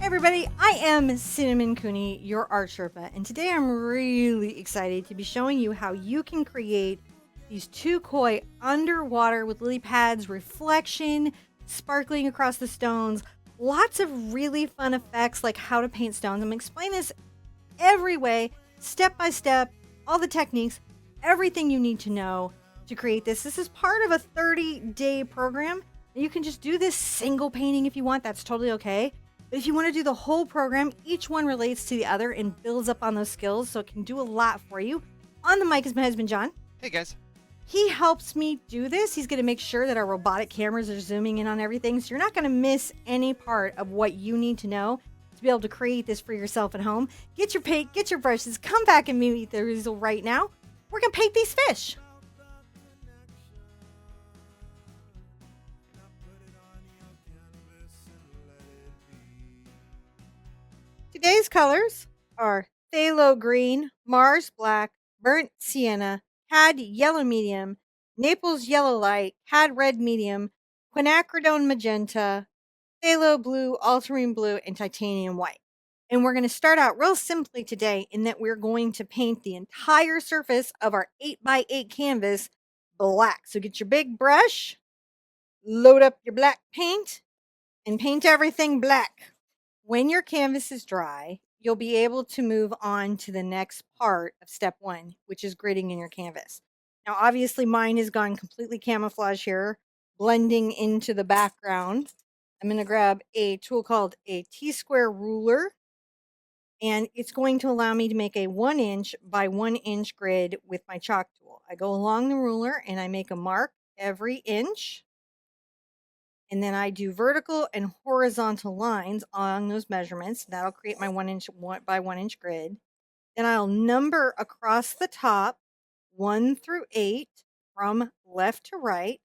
everybody, I am Cinnamon Cooney, your Art Sherpa, and today I'm really excited to be showing you how you can create these two koi underwater with lily pads, reflection, sparkling across the stones, lots of really fun effects like how to paint stones. I'm going to explain this every way, step by step, all the techniques, everything you need to know to create this. This is part of a 30-day program. You can just do this single painting if you want, that's totally okay. But if you want to do the whole program, each one relates to the other and builds up on those skills, so it can do a lot for you. On the mic is my husband, John. Hey, guys. He helps me do this. He's going to make sure that our robotic cameras are zooming in on everything, so you're not going to miss any part of what you need to know to be able to create this for yourself at home. Get your paint, get your brushes, come back and meet the result right now. We're going to paint these fish. Today's colors are phthalo green, Mars black, burnt sienna, cad yellow medium, Naples yellow light, cad red medium, quinacridone magenta, phthalo blue, ultramarine blue, and titanium white. And we're going to start out real simply today in that we're going to paint the entire surface of our 8x8 canvas black. So get your big brush, load up your black paint, and paint everything black. When your canvas is dry, you'll be able to move on to the next part of step one, which is gridding in your canvas. Now, obviously mine has gone completely camouflage here, blending into the background. I'm going to grab a tool called a T-square ruler, and it's going to allow me to make a 1 inch by 1 inch grid with my chalk tool. I go along the ruler and I make a mark every inch. And then I do vertical and horizontal lines along those measurements. That'll create my 1 inch by 1 inch grid. Then I'll number across the top 1 through 8 from left to right.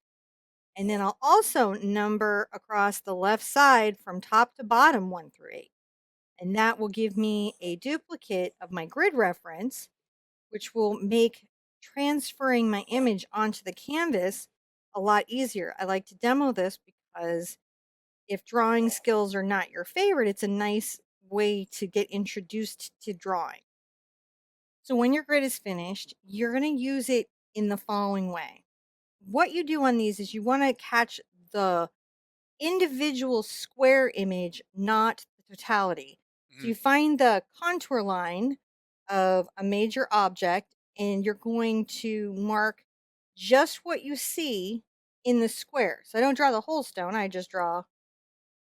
And then I'll also number across the left side from top to bottom 1 through 8. And that will give me a duplicate of my grid reference, which will make transferring my image onto the canvas a lot easier. I like to demo this because if drawing skills are not your favorite, it's a nice way to get introduced to drawing. So when your grid is finished, you're going to use it in the following way. What you do on these is you want to catch the individual square image, not the totality. So you find the contour line of a major object and you're going to mark just what you see in the square. So I don't draw the whole stone, I just draw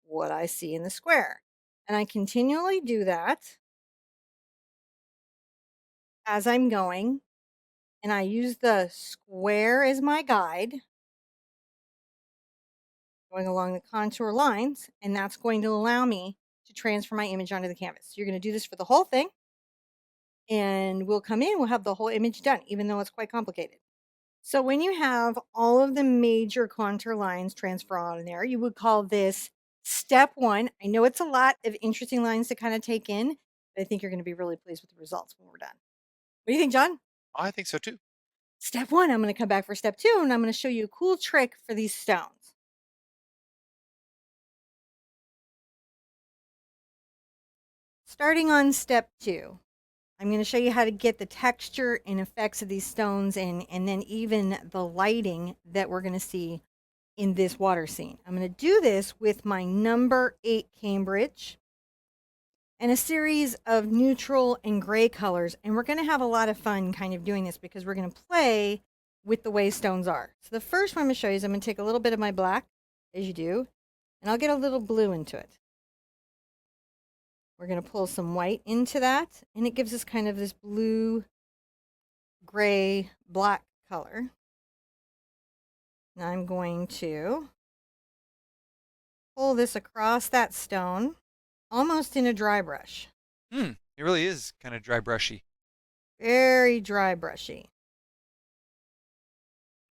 what I see in the square. And I continually do that as I'm going. And I use the square as my guide, going along the contour lines, and that's going to allow me to transfer my image onto the canvas. So you're going to do this for the whole thing, and we'll come in, we'll have the whole image done, even though it's quite complicated. So when you have all of the major contour lines transfer on there, you would call this step one. I know it's a lot of interesting lines to kind of take in, but I think you're going to be really pleased with the results when we're done. What do you think, John? I think so too. Step one, I'm going to come back for step two, and I'm going to show you a cool trick for these stones. Starting on step two, I'm going to show you how to get the texture and effects of these stones and then even the lighting that we're going to see in this water scene. I'm going to do this with my number 8 Cambridge and a series of neutral and gray colors. And we're going to have a lot of fun kind of doing this because we're going to play with the way stones are. So the first one I'm going to show you is I'm going to take a little bit of my black, as you do, and I'll get a little blue into it. We're going to pull some white into that, and it gives us kind of this blue, gray, black color. Now I'm going to pull this across that stone, almost in a dry brush. It really is kind of dry brushy. Very dry brushy.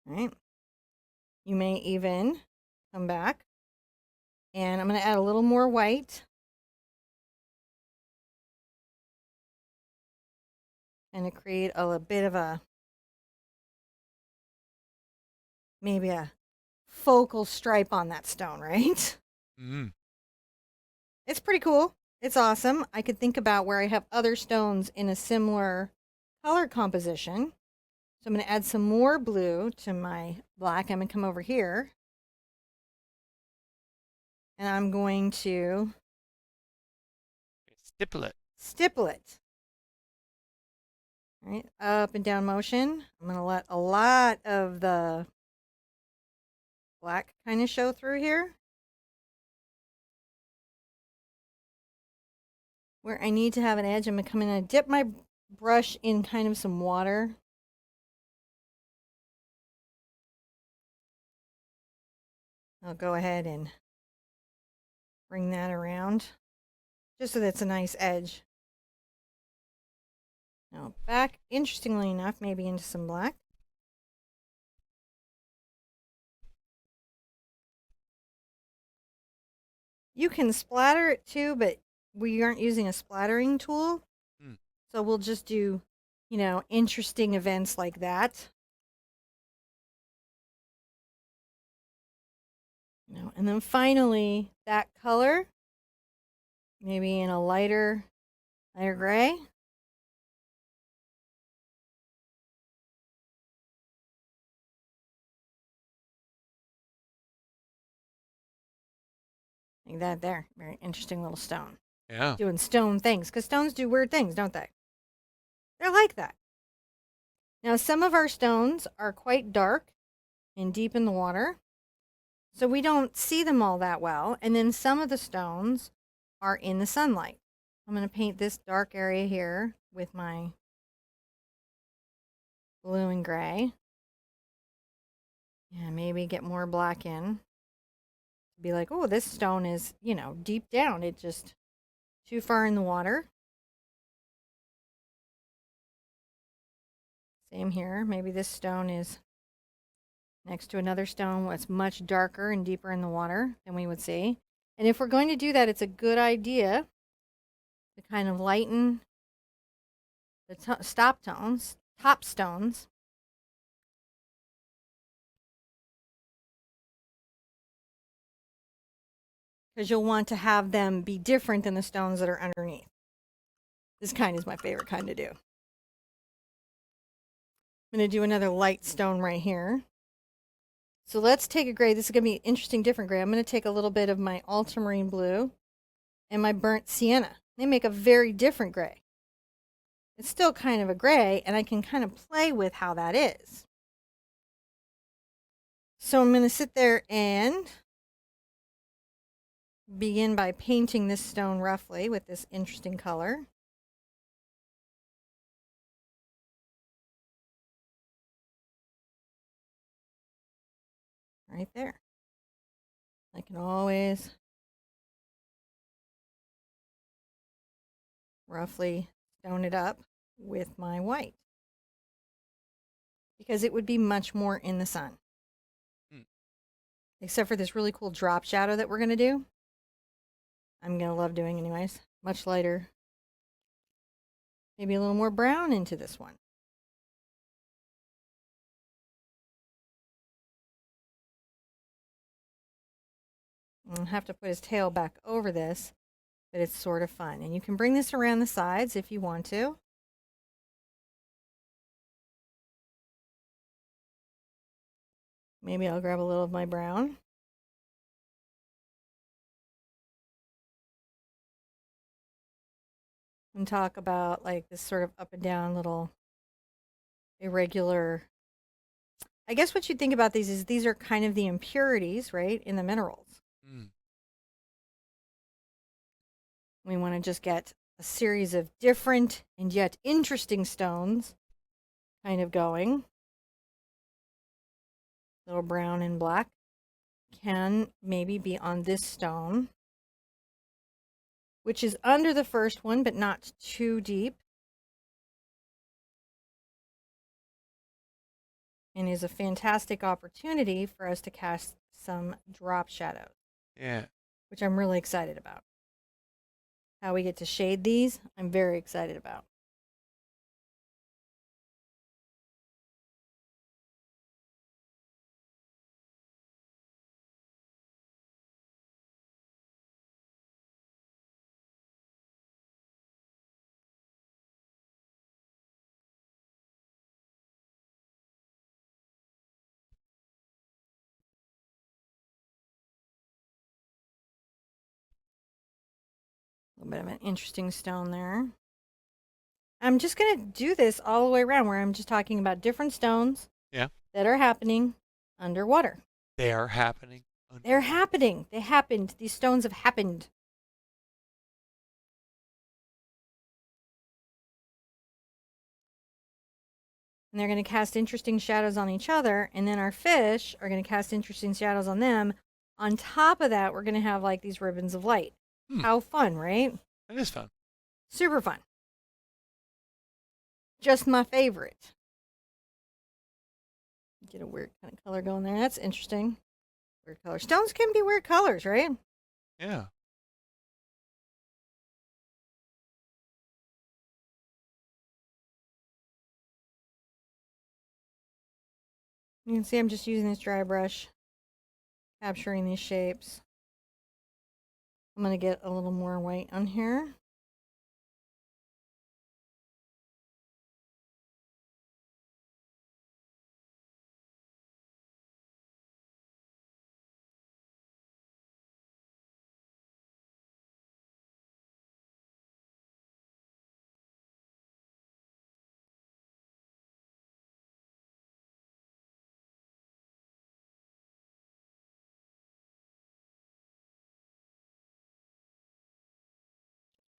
All right. You may even come back, and I'm going to add a little more white. And to create a bit of a, maybe a focal stripe on that stone, right? Mm-hmm. It's pretty cool. It's awesome. I could think about where I have other stones in a similar color composition. So I'm going to add some more blue to my black. I'm going to come over here. And I'm going to Stipple it. stipple it. All right, up and down motion. I'm going to let a lot of the black kind of show through here. Where I need to have an edge, I'm going to come in and dip my brush in kind of some water. I'll go ahead and bring that around just so that's a nice edge. Now back, interestingly enough, maybe into some black. You can splatter it too, but we aren't using a splattering tool. Hmm. So we'll just do, interesting events like that. And then finally, that color, maybe in a lighter gray. Like that there. Very interesting little stone. Yeah. Doing stone things, because stones do weird things, don't they? They're like that. Now, some of our stones are quite dark and deep in the water, so we don't see them all that well. And then some of the stones are in the sunlight. I'm going to paint this dark area here with my blue and gray. And maybe get more black in. Be like, oh, this stone is, deep down. It's just too far in the water. Same here. Maybe this stone is next to another stone that's much darker and deeper in the water than we would see. And if we're going to do that, it's a good idea to kind of lighten the top stones. Because you'll want to have them be different than the stones that are underneath. This kind is my favorite kind to do. I'm going to do another light stone right here. So let's take a gray. This is going to be an interesting, different gray. I'm going to take a little bit of my ultramarine blue and my burnt sienna. They make a very different gray. It's still kind of a gray, and I can kind of play with how that is. So I'm going to sit there and begin by painting this stone roughly with this interesting color. Right there. I can always roughly stone it up with my white because it would be much more in the sun. Except for this really cool drop shadow that we're going to do. I'm going to love doing anyways. Much lighter. Maybe a little more brown into this one. I'll have to put his tail back over this, but it's sort of fun. And you can bring this around the sides if you want to. Maybe I'll grab a little of my brown. And talk about like this sort of up and down little irregular. I guess what you think about these is these are kind of the impurities, right, in the minerals. We want to just get a series of different and yet interesting stones kind of going. Little brown and black can maybe be on this stone, which is under the first one, but not too deep. And is a fantastic opportunity for us to cast some drop shadows. Yeah. Which I'm really excited about. How we get to shade these, I'm very excited about. little bit of an interesting stone there. I'm just going to do this all the way around where I'm just talking about different stones Yeah. that are happening underwater. They are happening. They're happening. They happened. These stones have happened. And they're going to cast interesting shadows on each other. And then our fish are going to cast interesting shadows on them. On top of that, we're going to have like these ribbons of light. How fun, right? That is fun. Super fun. Just my favorite. Get a weird kind of color going there. That's interesting. Weird color. Stones can be weird colors, right? Yeah. You can see I'm just using this dry brush, capturing these shapes. I'm going to get a little more white on here.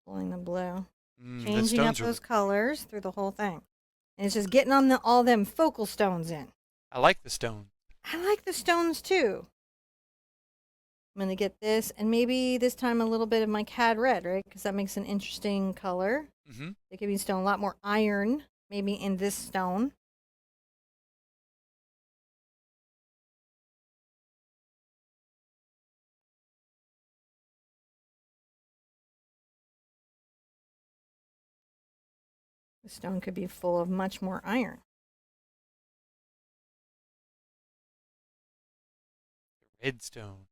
Pulling the blue. The Changing up stones are. those colors through the whole thing. And it's just getting on all them focal stones in. I like the stone. I like the stones too. I'm going to get this, and maybe this time a little bit of my cad red, right? Because that makes an interesting color. It could be stone, a lot more iron, maybe in this stone. The stone could be full of much more iron. Red stone.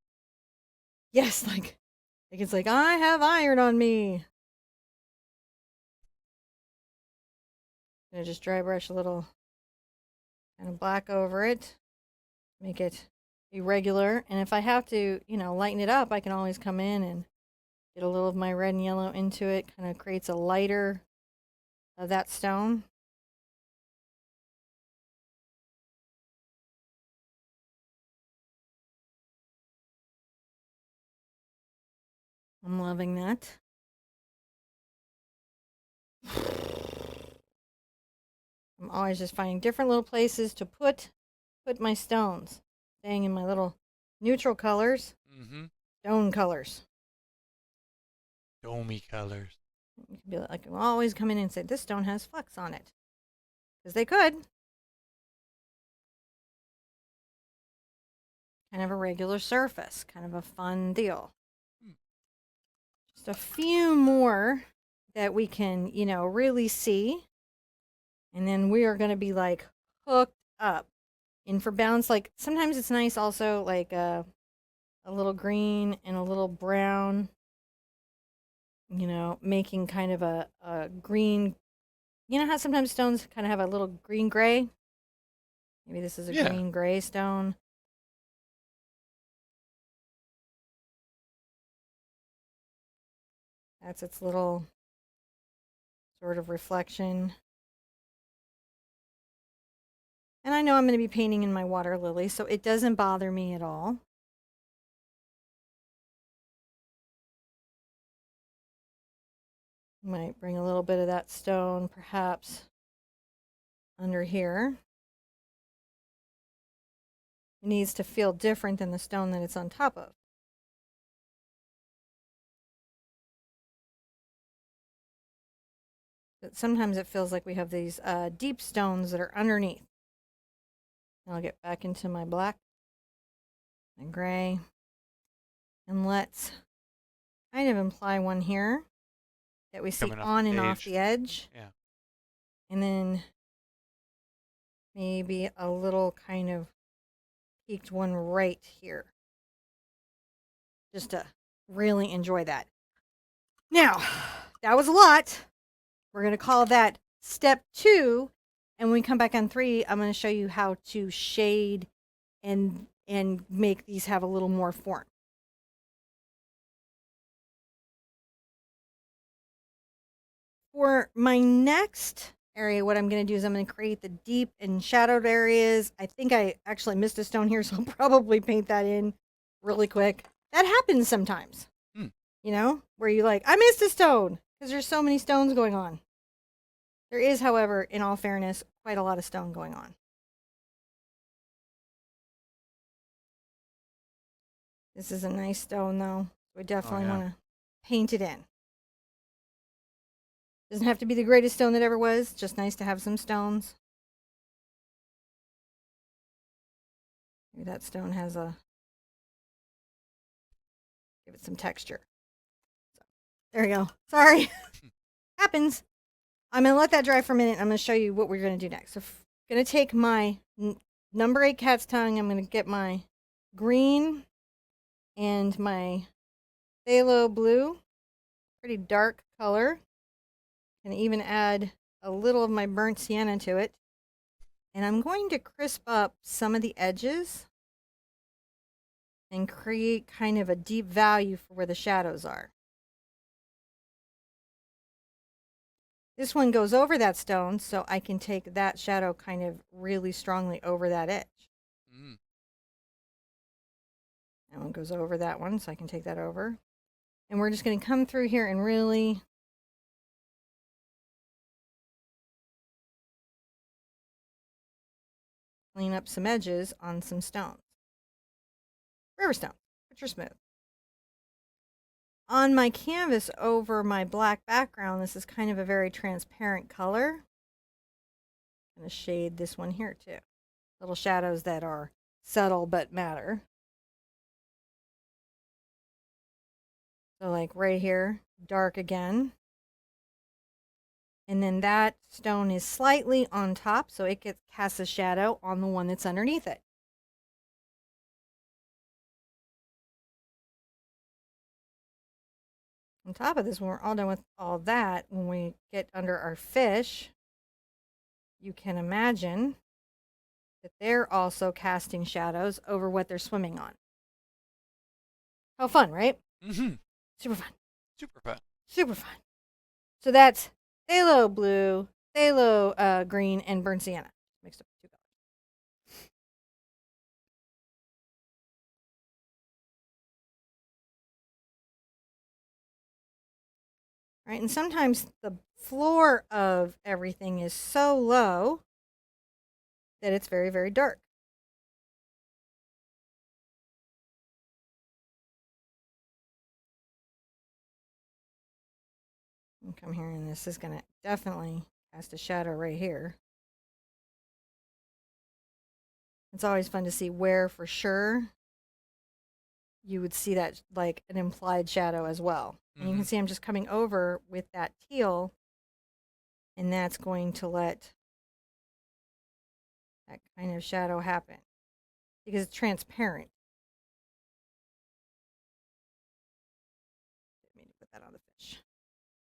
Yes, like it's like, I have iron on me. I'm going to just dry brush a little kind of black over it. Make it irregular. And if I have to, lighten it up, I can always come in and get a little of my red and yellow into it. Kind of creates a lighter of that stone. I'm loving that. I'm always just finding different little places to put my stones. Staying in my little neutral colors. Stone colors. Domey colors. You can be like, I'm always come in and say, this stone has flecks on it. Because they could. Kind of a regular surface. Kind of a fun deal. Just a few more that we can, really see. And then we are going to be like hooked up. And for balance, like sometimes it's nice also like a little green and a little brown, making kind of a green. You know how sometimes stones kind of have a little green gray? Maybe this is a green gray stone. That's its little sort of reflection. And I know I'm going to be painting in my water lily, so it doesn't bother me at all. Might bring a little bit of that stone perhaps under here. It needs to feel different than the stone that it's on top of. But sometimes it feels like we have these deep stones that are underneath. I'll get back into my black and gray. And let's kind of imply one here that we see on and off the edge. Yeah. And then maybe a little kind of peaked one right here. Just to really enjoy that. Now, that was a lot. We're going to call that step 2. And when we come back on 3, I'm going to show you how to shade and make these have a little more form. For my next area, what I'm going to do is I'm going to create the deep and shadowed areas. I think I actually missed a stone here, so I'll probably paint that in really quick. That happens sometimes, you know, where you like, I missed a stone because there's so many stones going on. There is, however, in all fairness, quite a lot of stone going on. This is a nice stone, though. We definitely want to paint it in. Doesn't have to be the greatest stone that ever was. Just nice to have some stones. Maybe that stone has a... give it some texture. So, there you go. Sorry. Happens. I'm going to let that dry for a minute. I'm going to show you what we're going to do next. So I'm going to take my number 8 cat's tongue. I'm going to get my green and my phthalo blue. Pretty dark color. And even add a little of my burnt sienna to it. And I'm going to crisp up some of the edges and create kind of a deep value for where the shadows are. This one goes over that stone, so I can take that shadow kind of really strongly over that edge. That one goes over that one, so I can take that over. And we're just going to come through here and really clean up some edges on some stones. River stones, which are smooth. On my canvas over my black background, this is kind of a very transparent color. I'm going to shade this one here too. Little shadows that are subtle but matter. So like right here, dark again. And then that stone is slightly on top, so it casts a shadow on the one that's underneath it. On top of this, when we're all done with all that, when we get under our fish, you can imagine that they're also casting shadows over what they're swimming on. How fun, right? Mm-hmm. Super fun. Super fun. Super fun. So that's phthalo blue, phthalo green, and burnt sienna. Mixed up 2 colors. Right, and sometimes the floor of everything is so low that it's very, very dark. And come here, and this is going to definitely cast a shadow right here. It's always fun to see where for sure you would see that like an implied shadow as well. And you can see I'm just coming over with that teal, and that's going to let that kind of shadow happen because it's transparent. I need to put that on the fish.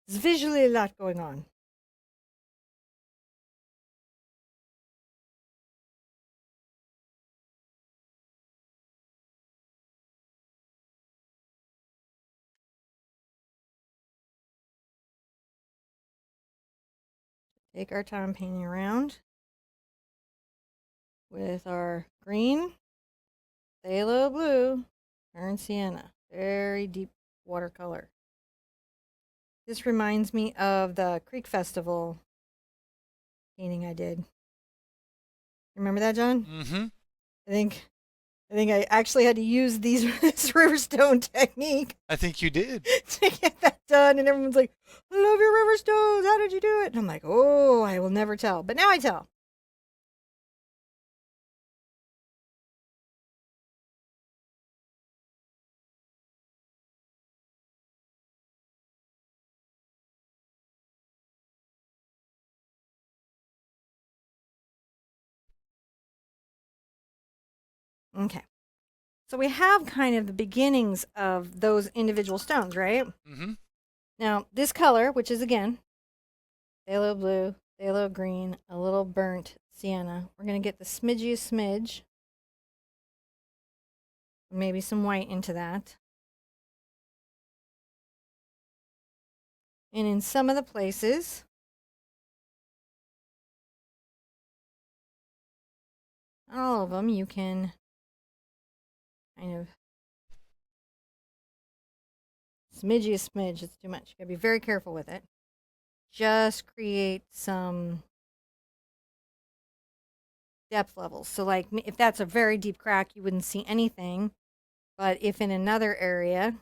There's visually a lot going on. Take our time painting around with our green, phthalo blue, burnt sienna. Very deep watercolor. This reminds me of the Creek Festival painting I did. Remember that, John? Mm-hmm. I think I actually had to use this river stone technique. I think you did. To get that done, and everyone's like, I love your river stones. How did you do it? And I'm like, oh, I will never tell. But now I tell. Okay. So we have kind of the beginnings of those individual stones, right? Mm-hmm. Now, this color, which is again, phthalo blue, phthalo green, a little burnt sienna, we're going to get the smidgiest smidge. Maybe some white into that. And in some of the places, not all of them, you can kind of smidgy a smidge. It's too much. You gotta be very careful with it. Just create some depth levels. So, like, if that's a very deep crack, you wouldn't see anything. But if in another area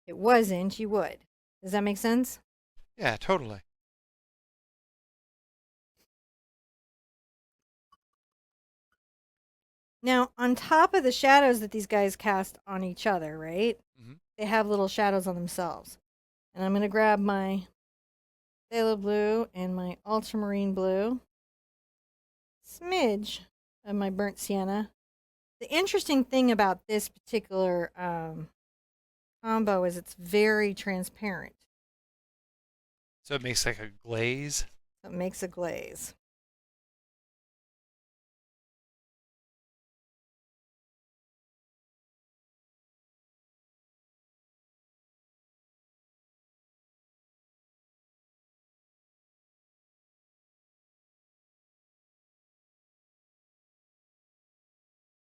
it wasn't, you would. Does that make sense? Yeah, totally. Now, on top of the shadows that these guys cast on each other, right? Mm-hmm. They have little shadows on themselves. And I'm going to grab my phthalo blue and my ultramarine blue, smidge of my burnt sienna. The interesting thing about this particular combo is it's very transparent. So it makes like a glaze. So it makes a glaze.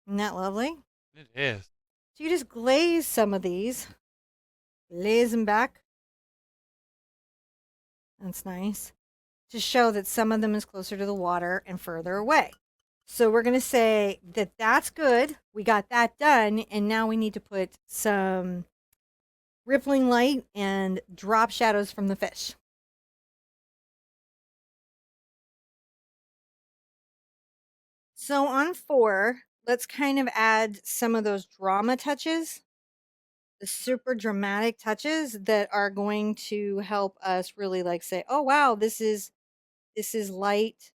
Isn't that lovely? It is. So you just glaze some of these, glaze them back. That's nice. To show that some of them is closer to the water and further away. So we're going to say that that's good. We got that done. And now we need to put some rippling light and drop shadows from the fish. So on 4, let's kind of add some of those drama touches, the super dramatic touches that are going to help us really like say, oh wow, this is light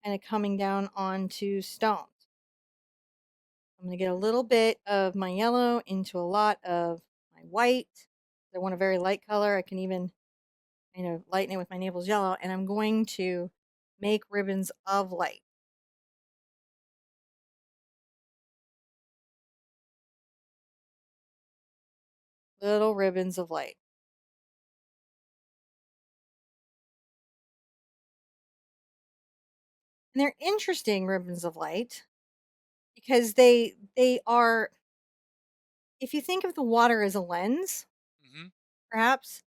and it coming down onto stone. I'm going to get a little bit of my yellow into a lot of my white. I want a very light color. I can even lighten it with my Naples yellow, and I'm going to make ribbons of light. Little ribbons of light. And they're interesting ribbons of light because they are, if you think of the water as a lens, Mm-hmm. perhaps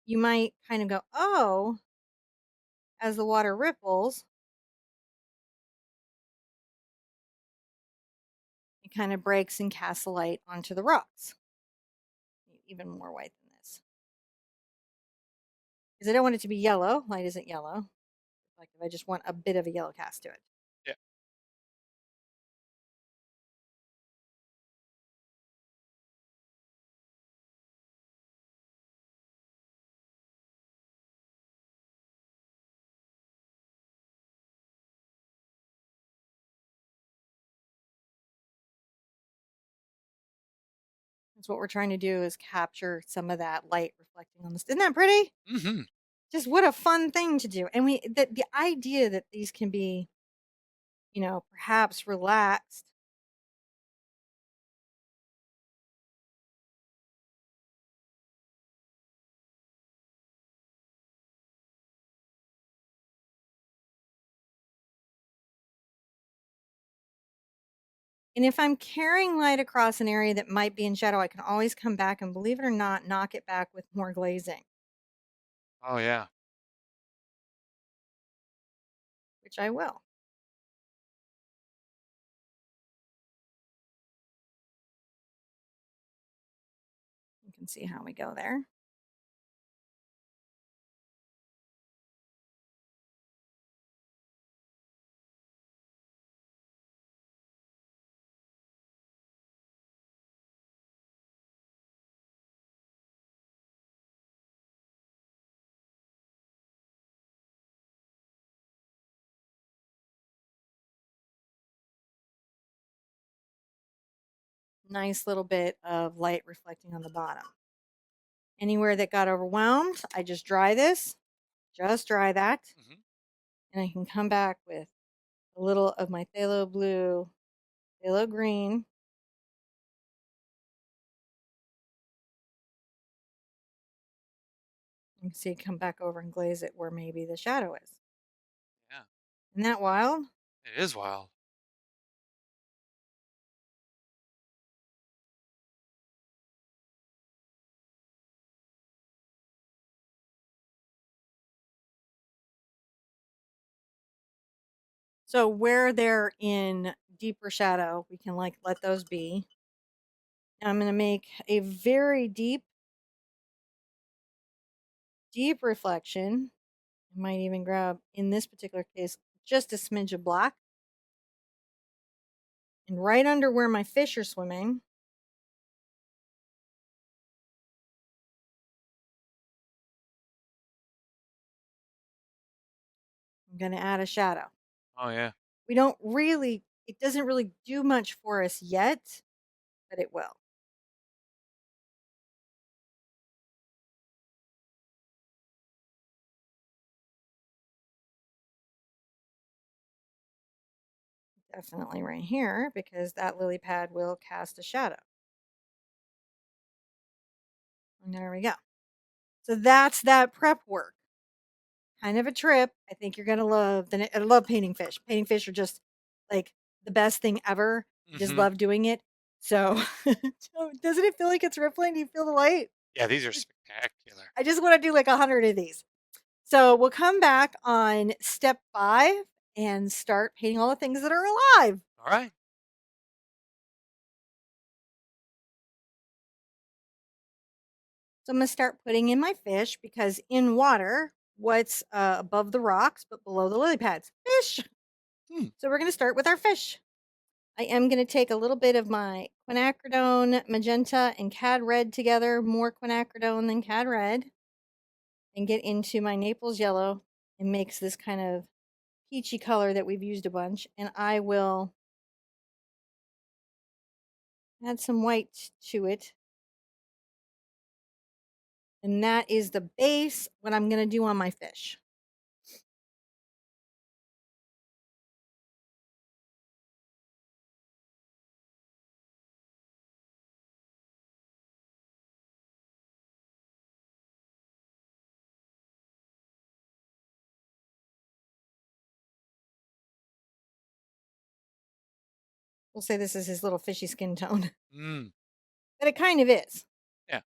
you might kind of go, oh, as the water ripples, it kind of breaks and casts the light onto the rocks. Even more white than this. Because I don't want it to be yellow. Light isn't yellow. Like if I just want a bit of a yellow cast to it. Yeah. That's what we're trying to do is capture some of that light reflecting on this. Isn't that pretty? Mm-hmm. Just what a fun thing to do. And the idea that these can be, perhaps relaxed. And if I'm carrying light across an area that might be in shadow, I can always come back and, believe it or not, knock it back with more glazing, Oh yeah. which I will. You can see how we go there. Nice little bit of light reflecting on the bottom. Anywhere that got overwhelmed, I just dry this, just dry that, Mm-hmm. and I can come back with a little of my phthalo blue, phthalo green, You can see it come back over and glaze it where maybe the shadow is. Yeah. Isn't that wild? It is wild. So where they're in deeper shadow, we can like let those be. Now I'm going to make a very deep reflection. I might even grab, in this particular case, just a smidge of black. And right under where my fish are swimming, I'm going to add a shadow. Oh, yeah. We don't really, it doesn't really do much for us yet, but it will. Definitely right here, because that lily pad will cast a shadow. And there we go. So that's that prep work. Kind of a trip. I think you're going to love. I love painting fish. Painting fish are just like the best thing ever. I just Mm-hmm. love doing it. So doesn't it feel like it's rippling? Do you feel the light? Yeah, these are spectacular. I just want to do like 100 of these. So we'll come back on step 5 and start painting all the things that are alive. All right. So I'm going to start putting in my fish because in water, what's above the rocks but below the lily pads? Fish. So we're going to start with our fish. I am going to take a little bit of my quinacridone magenta and cad red together, more quinacridone than cad red, and get into my Naples yellow and makes this kind of peachy color that we've used a bunch. And I will add some white to it. And that is the base, what I'm going to do on my fish. We'll say this is his little fishy skin tone. Mm. But it kind of is. Yeah.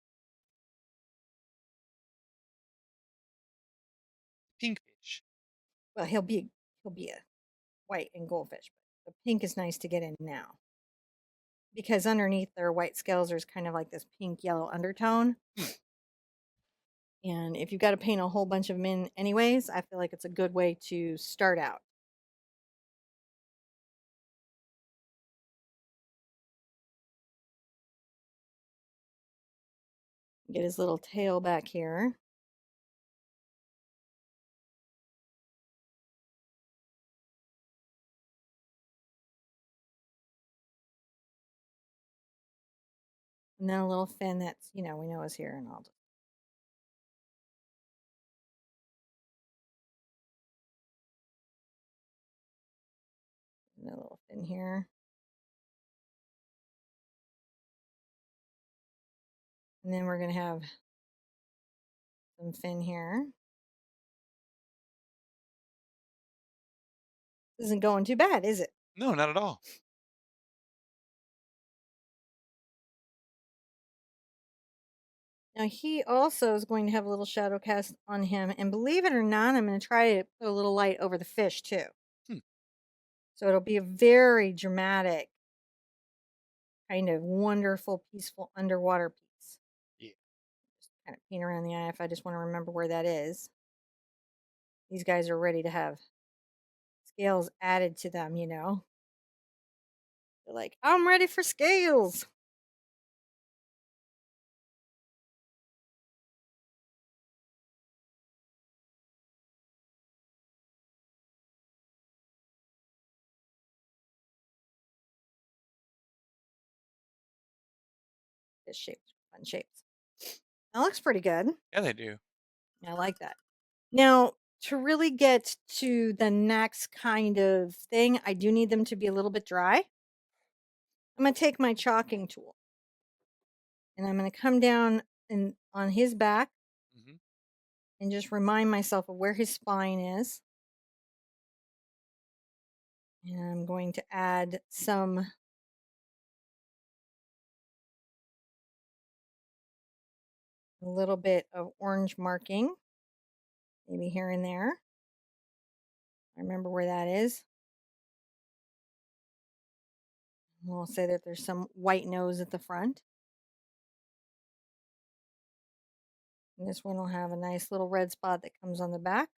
Pink fish. Well, he'll be a white and goldfish, but the pink is nice to get in now. Because underneath their white scales, there's kind of like this pink yellow undertone. And if you've got to paint a whole bunch of them in anyways, I feel like it's a good way to start out. Get his little tail back here. And then a little fin that's, we know is here, and I'll just a little fin here. And then we're going to have some fin here. This isn't going too bad, is it? No, not at all. Now he also is going to have a little shadow cast on him. And believe it or not, I'm going to try to put a little light over the fish too. So it'll be a very dramatic, kind of wonderful, peaceful underwater piece. Yeah. Just kind of paint around the eye if I just want to remember where that is. These guys are ready to have scales added to them, They're like, I'm ready for scales. This shapes, fun shapes. That looks pretty good. Yeah, they do. I like that. Now, to really get to the next kind of thing, I do need them to be a little bit dry. I'm going to take my chalking tool and I'm going to come down and on his back and just remind myself of where his spine is. And I'm going to add a little bit of orange marking, maybe here and there. I remember where that is. We'll say that there's some white nose at the front. And this one will have a nice little red spot that comes on the back.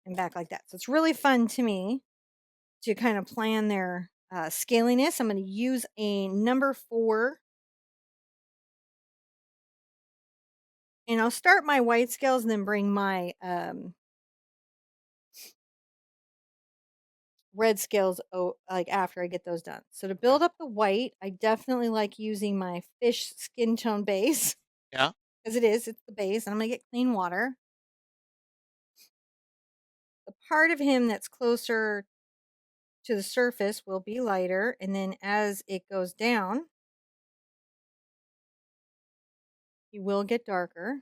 And back like that. So it's really fun to me to kind of plan their scaliness. I'm going to use a number 4. And I'll start my white scales and then bring my red scales like after I get those done. So to build up the white, I definitely like using my fish skin tone base. Yeah. Because it's the base. And I'm going to get clean water. The part of him that's closer to the surface will be lighter. And then as it goes down, he will get darker.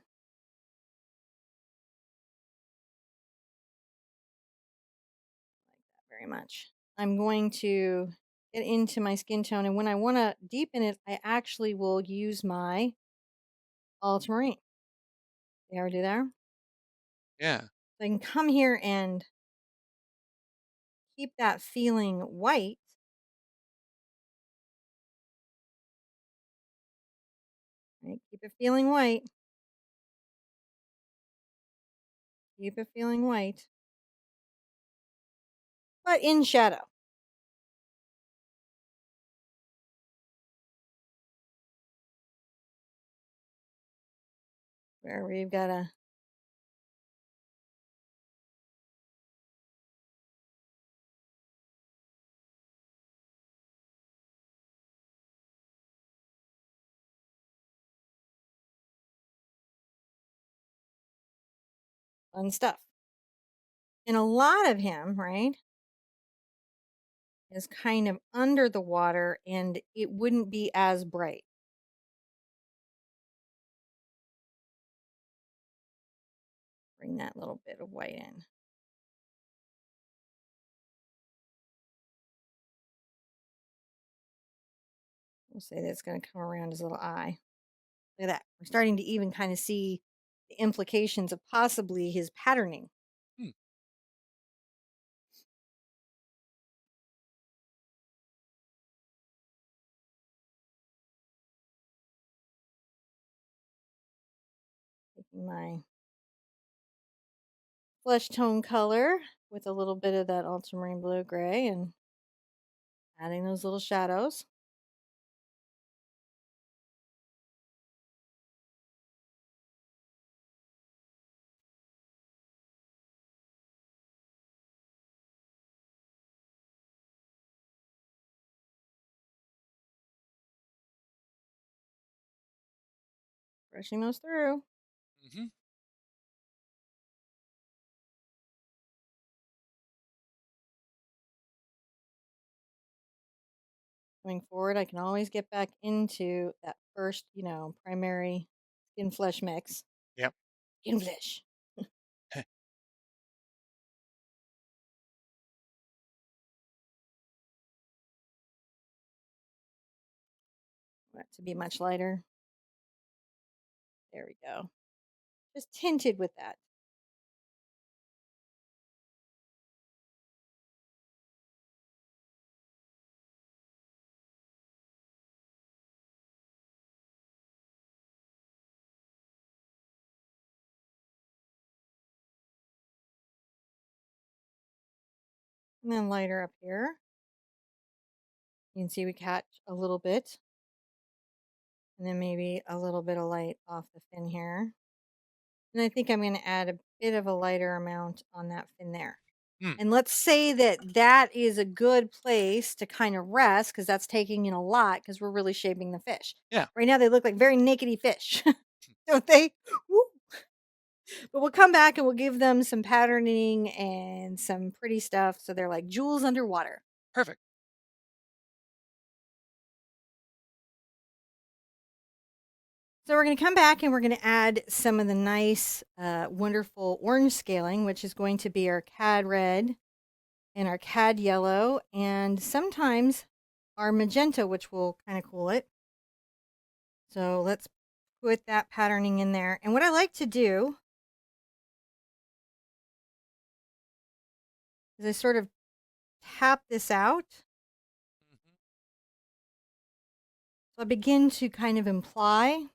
Like that very much. I'm going to get into my skin tone. And when I want to deepen it, I actually will use my ultramarine. There we do there. Yeah. So I can come here and keep that feeling white. Right? Keep it feeling white. Keep it feeling white. But in shadow. Where we've got a fun stuff. And a lot of him, right, is kind of under the water and it wouldn't be as bright. Bring that little bit of white in. We'll say that's going to come around his little eye. Look at that. We're starting to even kind of see the implications of possibly his patterning. Hmm. Taking my flesh tone color with a little bit of that ultramarine blue gray and adding those little shadows. Brushing those through. Mm-hmm. Going forward, I can always get back into that first, primary skin flesh mix. Yep. Skin flesh. Want it to be much lighter. There we go. Just tinted with that. And then lighter up here. You can see we catch a little bit. And then maybe a little bit of light off the fin here. And I think I'm going to add a bit of a lighter amount on that fin there. Hmm. And let's say that is a good place to kind of rest because that's taking in a lot because we're really shaping the fish. Yeah. Right now they look like very nakedy fish, don't they? Woo. But we'll come back and we'll give them some patterning and some pretty stuff so they're like jewels underwater. Perfect. So we're going to come back and we're going to add some of the nice, wonderful orange scaling, which is going to be our cad red and our cad yellow, and sometimes our magenta, which will kind of cool it. So let's put that patterning in there. And what I like to do is I sort of tap this out. So I begin to kind of imply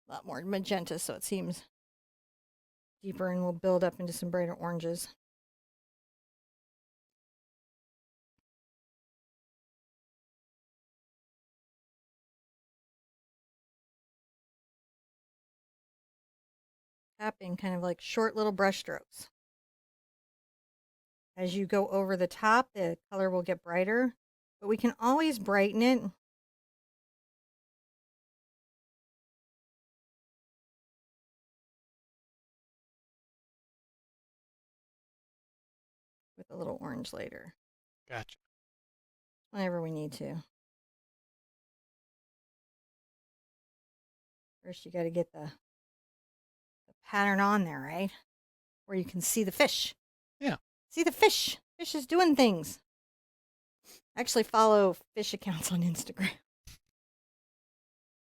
a lot more magenta so it seems deeper, and we'll build up into some brighter oranges. Tapping kind of like short little brush strokes. As you go over the top, the color will get brighter, but we can always brighten it with a little orange later. Gotcha. Whenever we need to. First, you got to get the pattern on there, right? Where you can see the fish. Yeah. See the fish. Fish is doing things. I actually follow fish accounts on Instagram.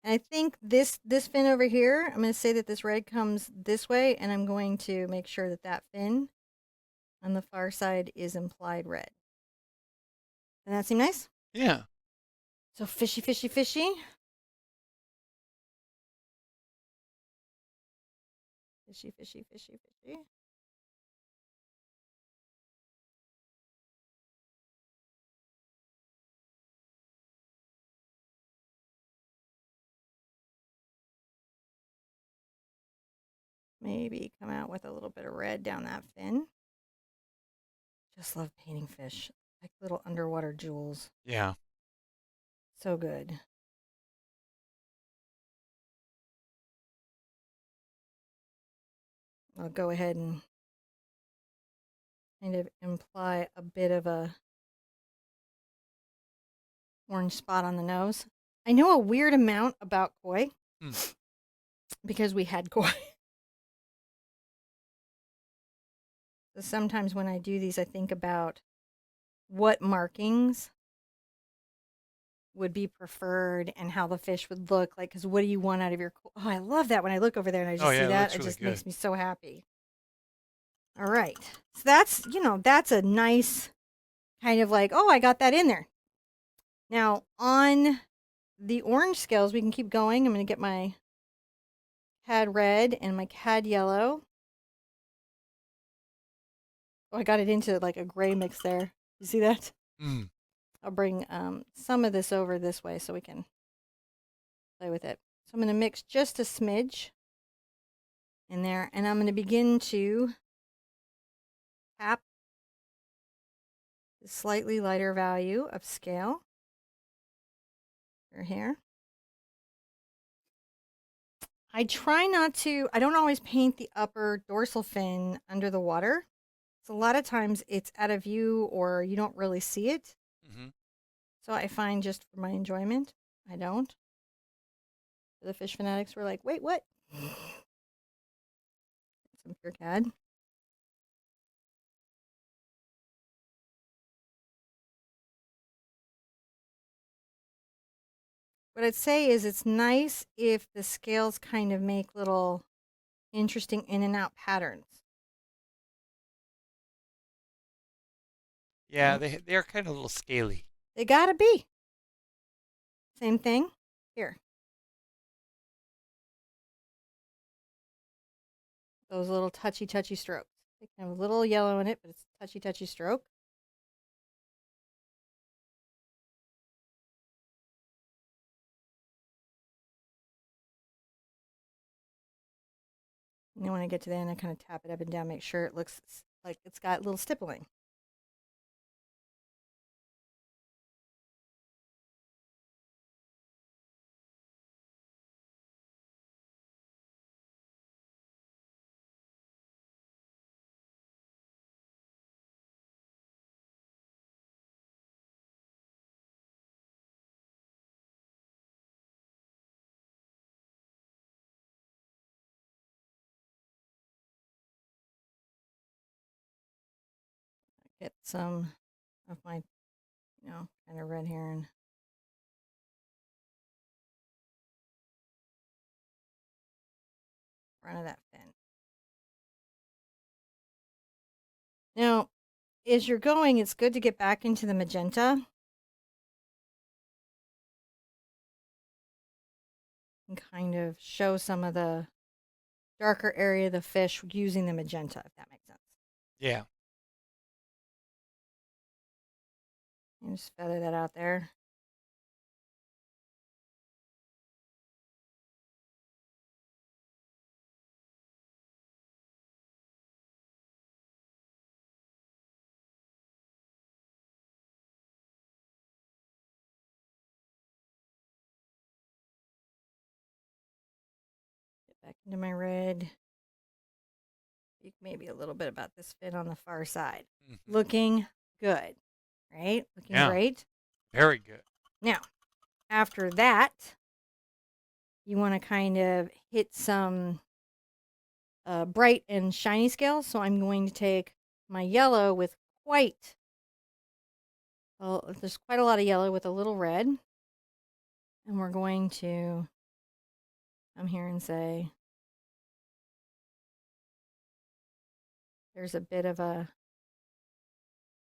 And I think this fin over here, I'm going to say that this red comes this way, and I'm going to make sure that that fin on the far side is implied red. Doesn't that seem nice? Yeah. So fishy, fishy, fishy. Fishy, fishy, fishy, fishy. Maybe come out with a little bit of red down that fin. Just love painting fish. Like little underwater jewels. Yeah. So good. I'll go ahead and kind of imply a bit of a orange spot on the nose. I know a weird amount about koi because we had koi. So sometimes when I do these, I think about what markings would be preferred and how the fish would look like. Because what do you want out of your koi? Oh, I love that when I look over there and I Oh just see yeah, it that. looks It really just good. makes me so happy. All right. So that's, that's a nice kind of like, oh, I got that in there. Now on the orange scales, we can keep going. I'm going to get my cad red and my cad yellow. Oh, I got it into like a gray mix there. You see that? Mm. I'll bring some of this over this way so we can play with it. So I'm going to mix just a smidge in there, and I'm going to begin to tap the slightly lighter value of scale here. I try not to, I don't always paint the upper dorsal fin under the water. So a lot of times it's out of view or you don't really see it. Mm-hmm. So I find just for my enjoyment, I don't. The fish fanatics were like, wait, what? Some pure cad. What I'd say is it's nice if the scales kind of make little interesting in and out patterns. Yeah, they're kind of a little scaly. They gotta be. Same thing here. Those little touchy strokes. They have a little yellow in it, but it's a touchy stroke. And then when I get to the end, I kind of tap it up and down, make sure it looks like it's got a little stippling. Get some of my, kind of red here and front of that fin. Now, as you're going, it's good to get back into the magenta and kind of show some of the darker area of the fish using the magenta, if that makes sense. Yeah. And just feather that out there. Get back into my red. Maybe a little bit about this fin on the far side. Mm-hmm. Looking good, right? Looking great. Very good. Now, after that, you want to kind of hit some bright and shiny scales. So I'm going to take my yellow with there's quite a lot of yellow with a little red. And we're going to come here and say, there's a bit of a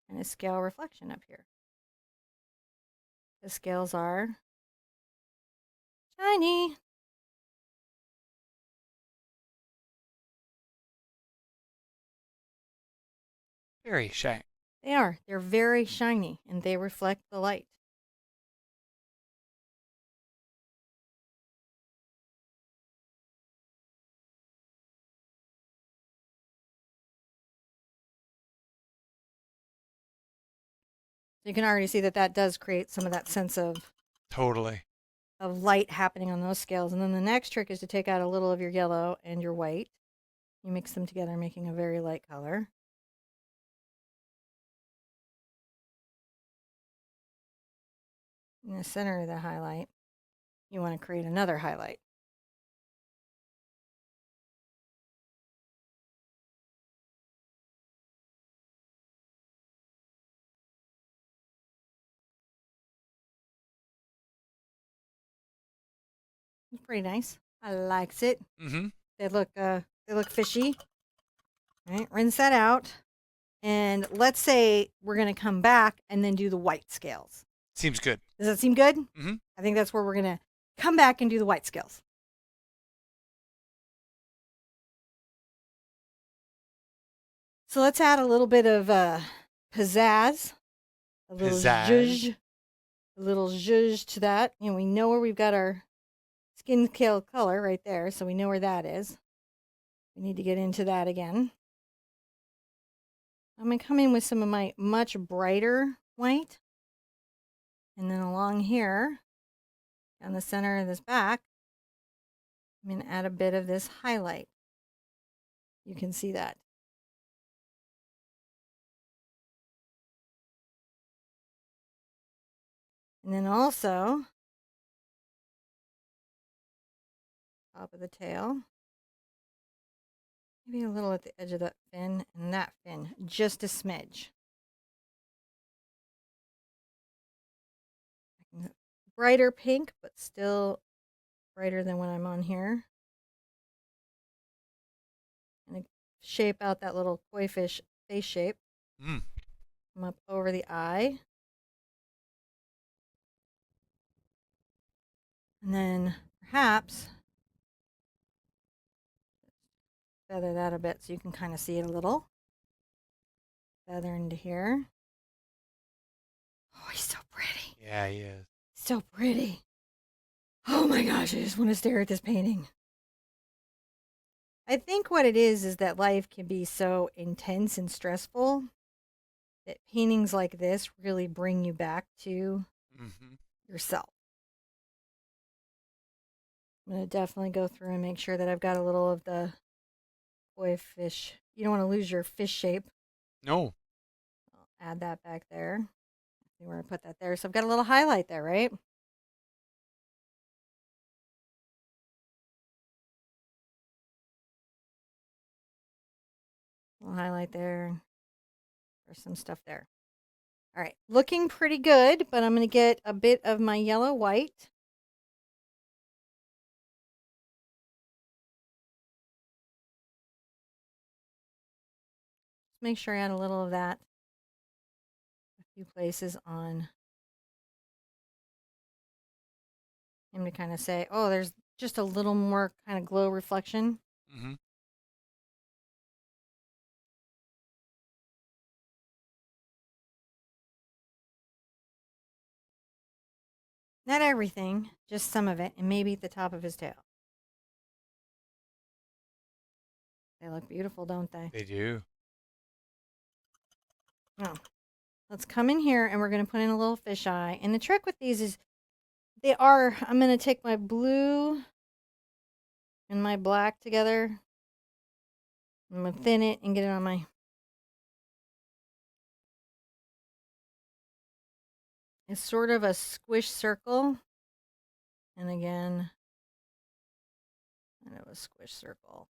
kind of scale reflection up here. The scales are shiny. Very shiny. They are. They're very shiny and they reflect the light. So you can already see that does create some of that sense of Totally. of light happening on those scales. And then the next trick is to take out a little of your yellow and your white. You mix them together, making a very light color. In the center of the highlight, you want to create another highlight. It's pretty nice. I likes it. Mm-hmm. They look fishy. All right, rinse that out. And let's say we're going to come back and then do the white scales. Seems good. Does that seem good? Mm-hmm. I think that's where we're going to come back and do the white scales. So let's add a little bit of pizzazz, a little zhuzh to that. And we know where we've got our skin scale color right there, so we know where that is. We need to get into that again. I'm going to come in with some of my much brighter white. And then along here, down the center of this back, I'm going to add a bit of this highlight. You can see that. And then also, top of the tail, maybe a little at the edge of that fin and that fin, just a smidge. Brighter pink, but still brighter than what I'm on here. And shape out that little koi fish face shape. Come up over the eye. And then perhaps feather that a bit so you can kind of see it a little. Feather into here. Oh, he's so pretty. Yeah, he is. So pretty. Oh my gosh, I just want to stare at this painting. I think what it is that life can be so intense and stressful that paintings like this really bring you back to yourself. I'm going to definitely go through and make sure that I've got a little of the koi fish. You don't want to lose your fish shape. No. I'll add that back there. See where I put that there. So I've got a little highlight there, right? A little highlight there. There's some stuff there. All right, looking pretty good, but I'm going to get a bit of my yellow white. Make sure I add a little of that. A few places on him to kind of say, oh, there's just a little more kind of glow reflection. Mm-hmm. Not everything, just some of it, and maybe at the top of his tail. They look beautiful, don't they? They do. Oh, let's come in here and we're going to put in a little fisheye. And the trick with these is I'm going to take my blue and my black together. I'm going to thin it and get it on my... It's sort of a squish circle. And again, kind of a squish circle.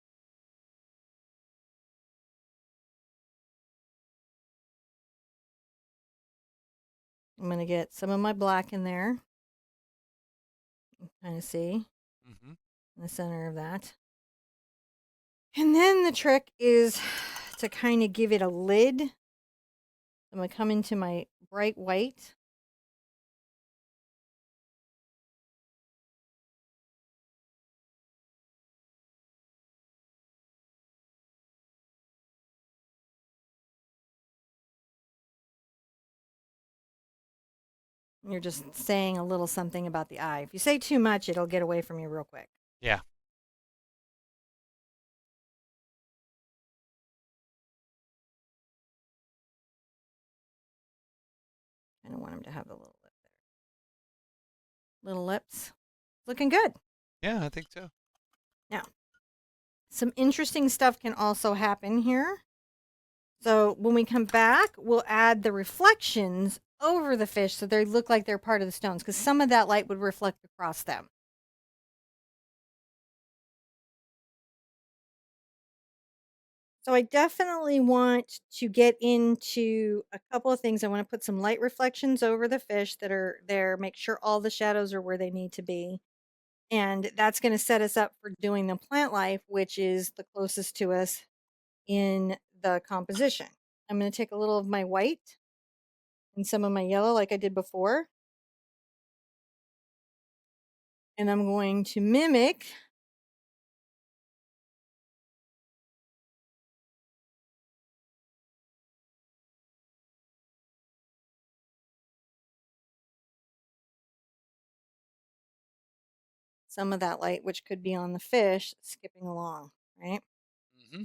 I'm going to get some of my black in there. Kind of see Mm-hmm. in the center of that. And then the trick is to kind of give it a lid. I'm going to come into my bright white. You're just saying a little something about the eye. If you say too much, it'll get away from you real quick. Yeah. I don't want him to have the little lip there. Little lips. Looking good. Yeah, I think so. Now, some interesting stuff can also happen here. So when we come back, we'll add the reflections over the fish so they look like they're part of the stones, because some of that light would reflect across them. So I definitely want to get into a couple of things. I want to put some light reflections over the fish that are there, make sure all the shadows are where they need to be. And that's going to set us up for doing the plant life, which is the closest to us in the composition. I'm going to take a little of my white and some of my yellow like I did before. And I'm going to mimic some of that light, which could be on the fish skipping along, right? Mm-hmm.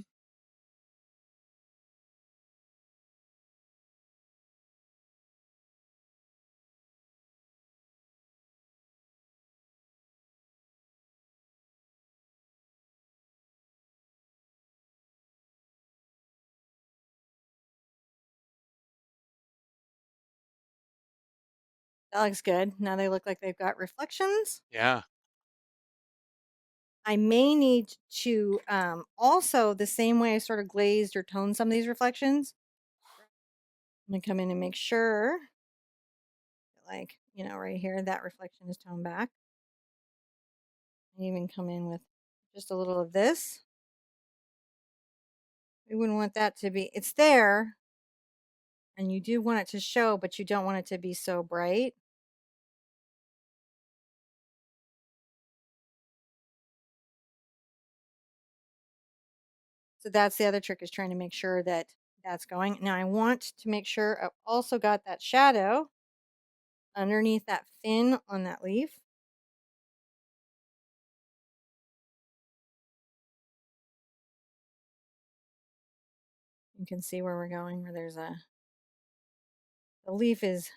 That looks good. Now they look like they've got reflections. Yeah. I may need to also, the same way I sort of glazed or toned some of these reflections, I'm going to come in and make sure, like, right here, that reflection is toned back. And even come in with just a little of this. We wouldn't want that to be, it's there, and you do want it to show, but you don't want it to be so bright. So that's the other trick, is trying to make sure that that's going. Now I want to make sure I've also got that shadow underneath that fin on that leaf. You can see where we're going, where there's the leaf is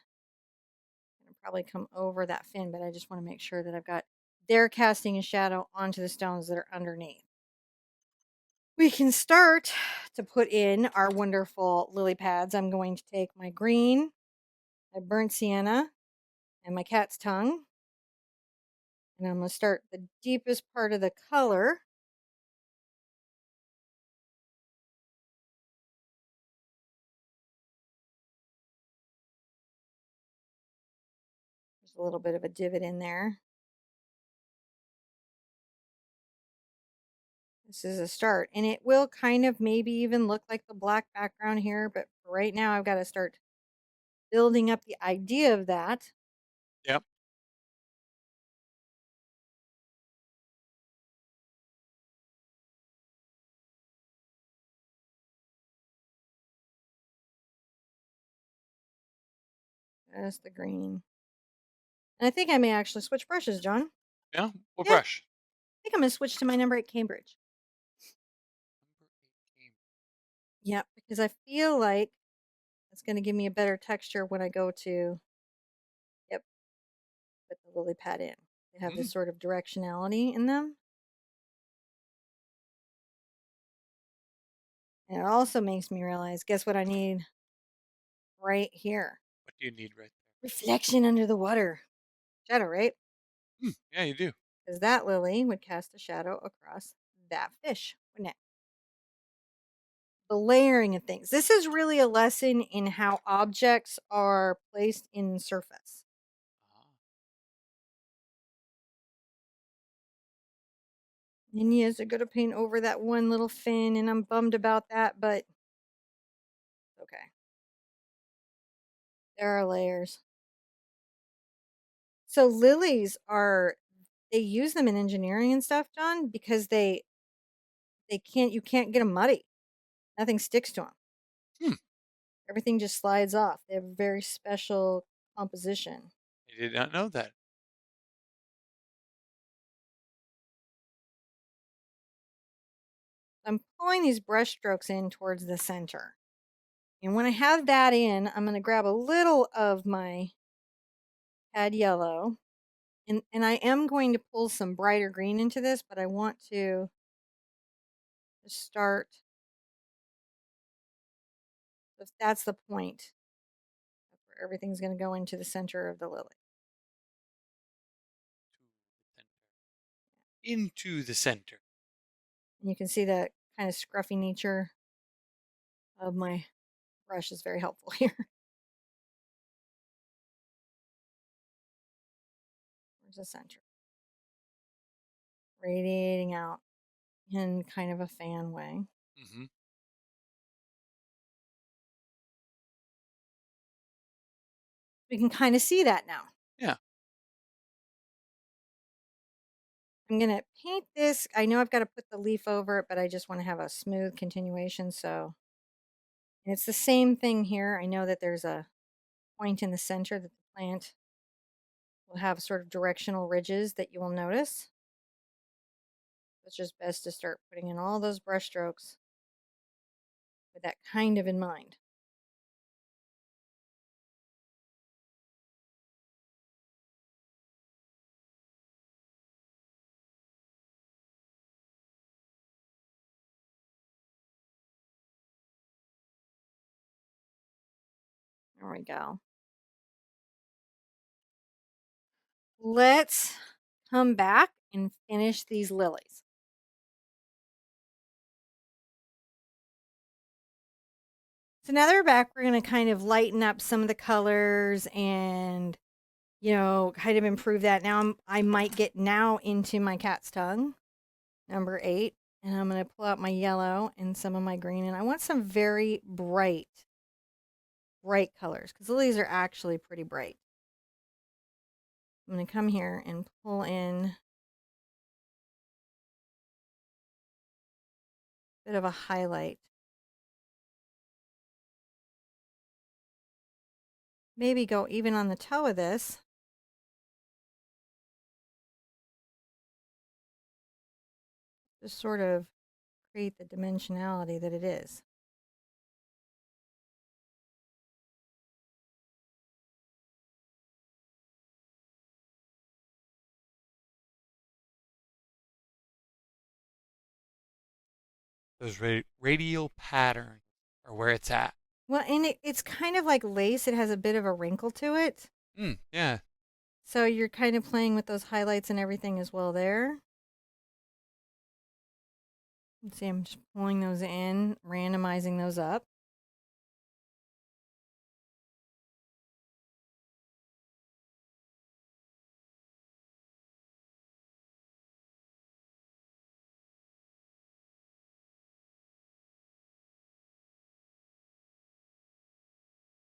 going to probably come over that fin, but I just want to make sure that they're casting a shadow onto the stones that are underneath. We can start to put in our wonderful lily pads. I'm going to take my green, my burnt sienna, and my cat's tongue. And I'm going to start the deepest part of the color. There's a little bit of a divot in there. This is a start, and it will kind of maybe even look like the black background here, but for right now I've got to start building up the idea of that. Yep. Just the green. And I think I may actually switch brushes, John. Yeah. What Yeah, I brush? think I'm going to switch to my number 8 Cambridge. Number 8 Yep, because I feel like it's going to give me a better texture when I go to, yep, put the lily pad in. They have came. this sort of directionality in them. And it also makes me realize, guess what I need right here? What do you need right Reflection under the water. Shadow, right? there? Yeah, you do. Because that lily would cast a shadow across that fish, wouldn't it? The layering of things. This is really a lesson in how objects are placed in surface. Ah. And yes, I gotta paint over that one little fin, and I'm bummed about that, but okay. There are layers. So lilies are, they use them in engineering and stuff, John, because they can't, you can't get them muddy. Nothing sticks to them. Hmm. Everything just slides off. They have a very special composition. I did not know that. I'm pulling these brush strokes in towards the center. And when I have that in, I'm going to grab a little of my pad yellow. And I am going to pull some brighter green into this, but I want to start, if that's the point, where everything's going to go into the center of the lily. Into the center. And you can see that kind of scruffy nature of my brush is very helpful here. Where's the center? Radiating out in kind of a fan way. Mm-hmm. We can kind of see that now. Yeah. I'm going to paint this. I know I've got to put the leaf over it, but I just want to have a smooth continuation. So, and it's the same thing here. I know that there's a point in the center that the plant will have sort of directional ridges that you will notice. It's just best to start putting in all those brush strokes with that kind of in mind. There we go. Let's come back and finish these lilies. So now that we're back, we're going to kind of lighten up some of the colors and, you know, kind of improve that. Now I might get now into my cat's tongue, number 8, and I'm going to pull out my yellow and some of my green. And I want some very bright colors because lilies are actually pretty bright. I'm going to come here and pull in a bit of a highlight. Maybe go even on the toe of this. Just sort of create the dimensionality that it is. Those radial patterns are where it's at. Well, and it's kind of like lace. It has a bit of a wrinkle to it. Yeah. So you're kind of playing with those highlights and everything as well there. Let's see, I'm just pulling those in, randomizing those up.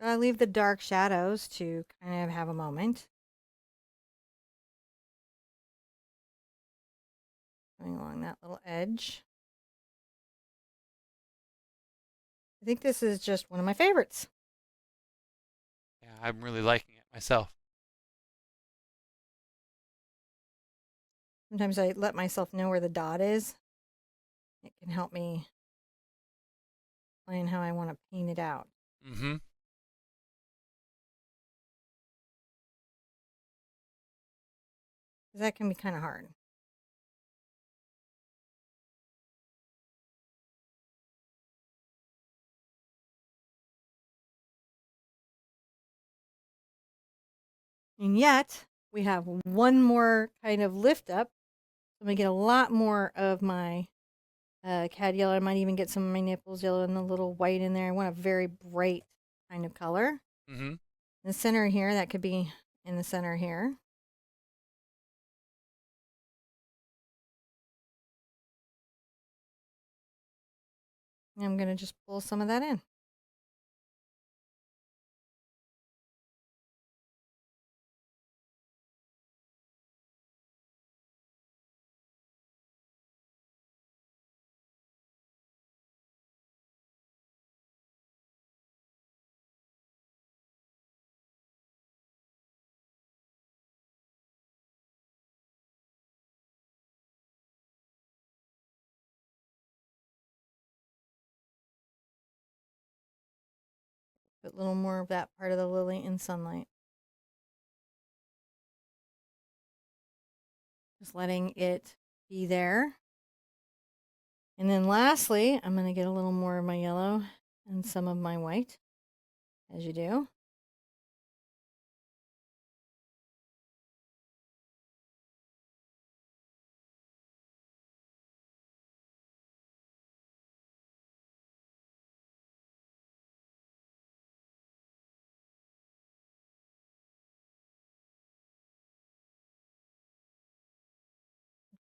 I leave the dark shadows to kind of have a moment. Going along that little edge. I think this is just one of my favorites. Yeah, I'm really liking it myself. Sometimes I let myself know where the dot is. It can help me plan how I want to paint it out. Mm-hmm. Because that can be kind of hard. And yet, we have one more kind of lift up. I'm going to get a lot more of my cad yellow. I might even get some of my nipples yellow and a little white in there. I want a very bright kind of color. Mm-hmm. In the center here, that could be in the center here. And I'm going to just pull some of that in. Put a little more of that part of the lily in sunlight. Just letting it be there. And then lastly, I'm going to get a little more of my yellow and some of my white, as you do.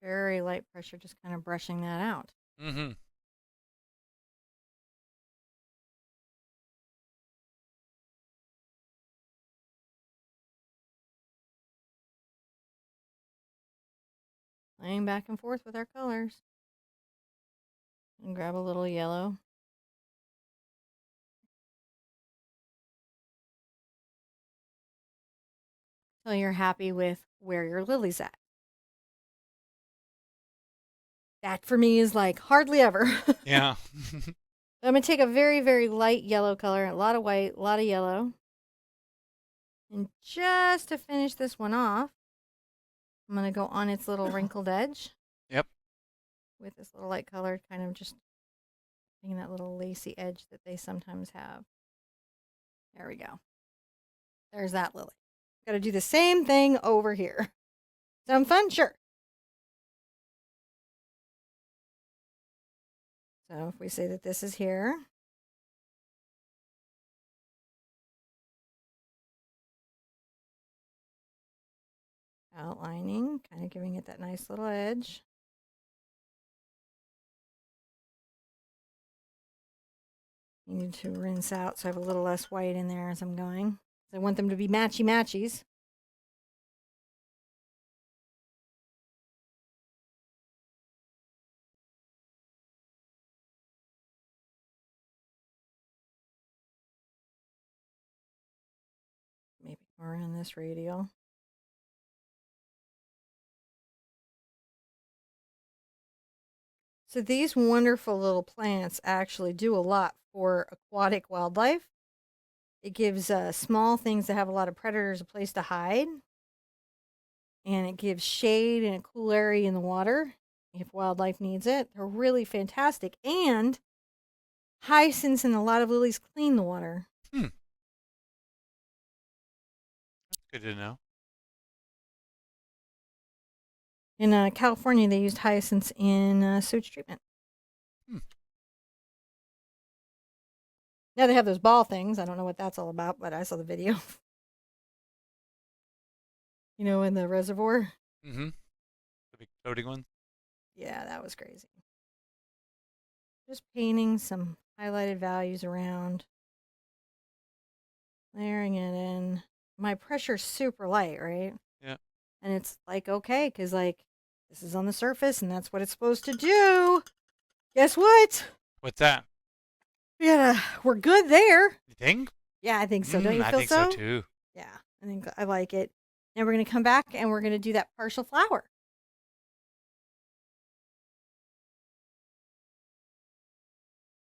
Very light pressure, just kind of brushing that out. Mm-hmm. Playing back and forth with our colors. And grab a little yellow. So you're happy with where your lily's at. That for me is like hardly ever. Yeah. I'm going to take a very, very light yellow color, a lot of white, a lot of yellow. And just to finish this one off, I'm going to go on its little wrinkled edge. Yep. With this little light color, kind of just getting that little lacy edge that they sometimes have. There we go. There's that lily. Got to do the same thing over here. Sound fun? Sure. So if we say that this is here, outlining, kind of giving it that nice little edge. You need to rinse out so I have a little less white in there as I'm going. I want them to be matchy-matchies. Maybe more in this radial. So these wonderful little plants actually do a lot for aquatic wildlife. It gives small things that have a lot of predators a place to hide. And it gives shade and a cool area in the water if wildlife needs it. They're really fantastic. And hyacinths and a lot of lilies clean the water. Hmm. That's good to know. In California, they used hyacinths in sewage treatment. Hmm. Now they have those ball things. I don't know what that's all about, but I saw the video. In the reservoir. Mm-hmm. The big floating one. Yeah, that was crazy. Just painting some highlighted values around. layering it in. My pressure's super light, right? Yeah. And it's like, okay, because like this is on the surface and that's what it's supposed to do. Guess what? What's that? Yeah, we're good there. You think? Yeah, I think so. Don't you I feel think so so? too. Yeah, I think I like it. Now we're going to come back and we're going to do that partial flower.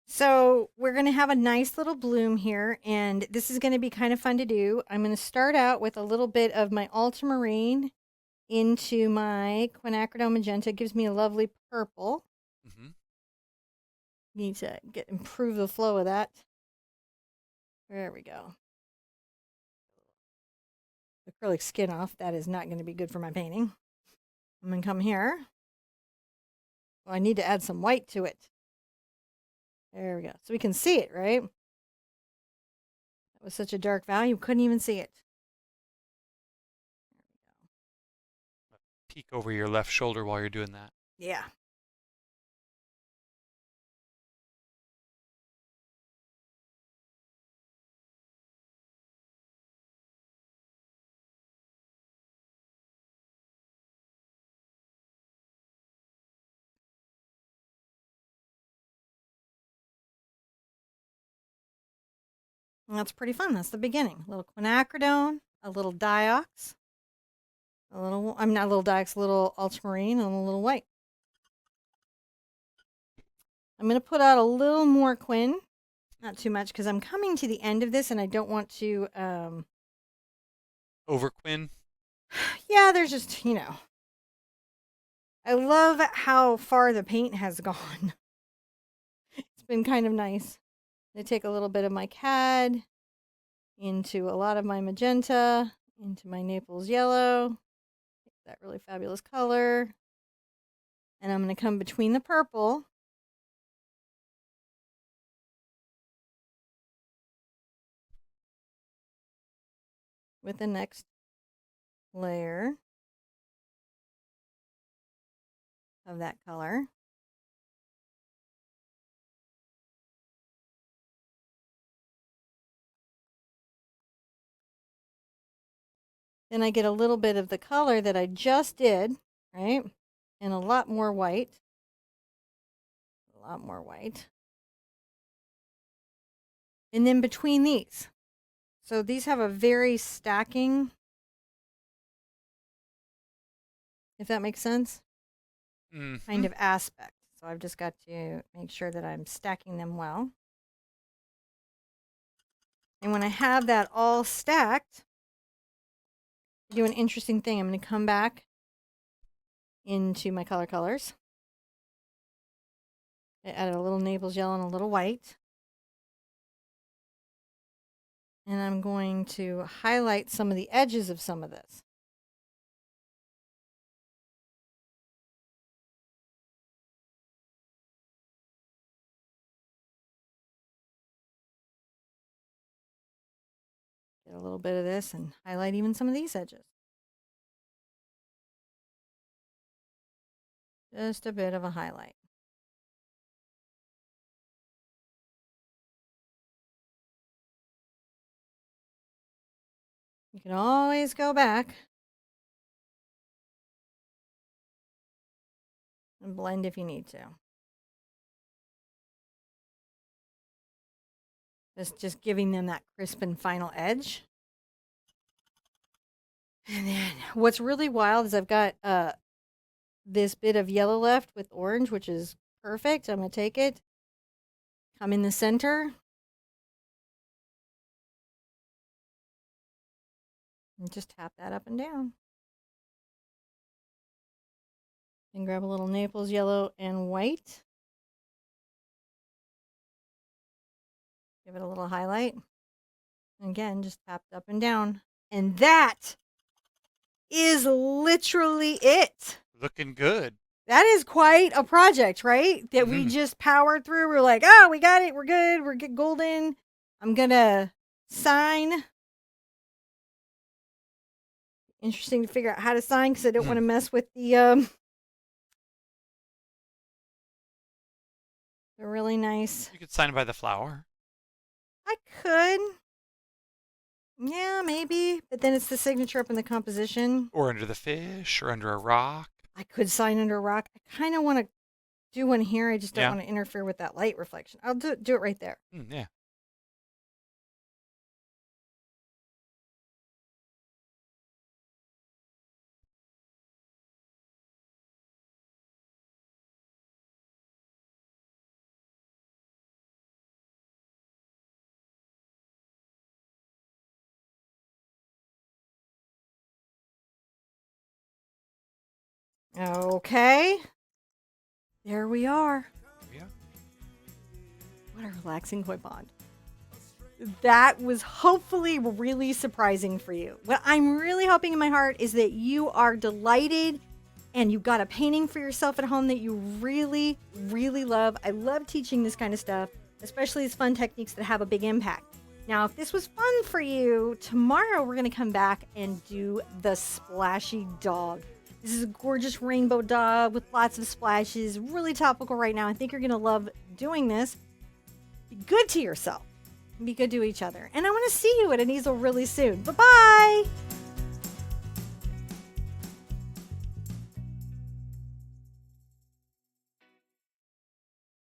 So we're going to have a nice little bloom here, and this is going to be kind of fun to do. I'm going to start out with a little bit of my ultramarine into my quinacridone magenta. It gives me a lovely purple. Mm-hmm. Need to improve the flow of that. There we go. Acrylic skin off. That is not going to be good for my painting. I'm going to come here. Well, I need to add some white to it. There we go. So we can see it, right? That was such a dark value, couldn't even see it. Peek over your left shoulder while you're doing that. Yeah. And that's pretty fun. That's the beginning. A little quinacridone, a little diox, a little, I'm not a little diox, a little ultramarine, and a little white. I'm going to put out a little more quin, not too much, because I'm coming to the end of this and I don't want to, Over Quinn. yeah, there's just, I love how far the paint has gone. It's been kind of nice. I take a little bit of my cad into a lot of my magenta, into my Naples yellow, that really fabulous color. And I'm going to come between the purple with the next layer of that color. Then I get a little bit of the color that I just did, right? And a lot more white. A lot more white. And then between these. So these have a very stacking, if that makes sense, kind Mm-hmm. of aspect. So I've just got to make sure that I'm stacking them well. And when I have that all stacked, I do an interesting thing. I'm going to come back into my colors. I added a little Naples yellow and a little white. And I'm going to highlight some of the edges of some of this. Get a little bit of this and highlight even some of these edges. Just a bit of a highlight. You can always go back and blend if you need to. Just giving them that crisp and final edge. And then what's really wild is I've got this bit of yellow left with orange, which is perfect. I'm going to take it, come in the center, and just tap that up and down. And grab a little Naples yellow and white. Give it a little highlight. And again, just tapped up and down. And that is literally it. Looking good. That is quite a project, right? That we just powered through. We're like, oh, we got it. We're good. We're golden. I'm going to sign. Interesting to figure out how to sign because I don't want to mess with the really nice. You could sign by the flower. I could. Yeah, maybe. But then it's the signature up in the composition. Or under the fish, or under a rock. I could sign under a rock. I kind of want to do one here. I just don't Yeah. want to interfere with that light reflection. I'll do it right there. Yeah. Okay. There we are. Yeah. What a relaxing koi pond. That was hopefully really surprising for you. What I'm really hoping in my heart is that you are delighted and you got a painting for yourself at home that you really, really love. I love teaching this kind of stuff, especially these fun techniques that have a big impact. Now, if this was fun for you, tomorrow we're going to come back and do the splashy dog. This is a gorgeous rainbow dog with lots of splashes, really topical right now. I think you're going to love doing this. Be good to yourself. Be good to each other. And I want to see you at an easel really soon. Bye-bye.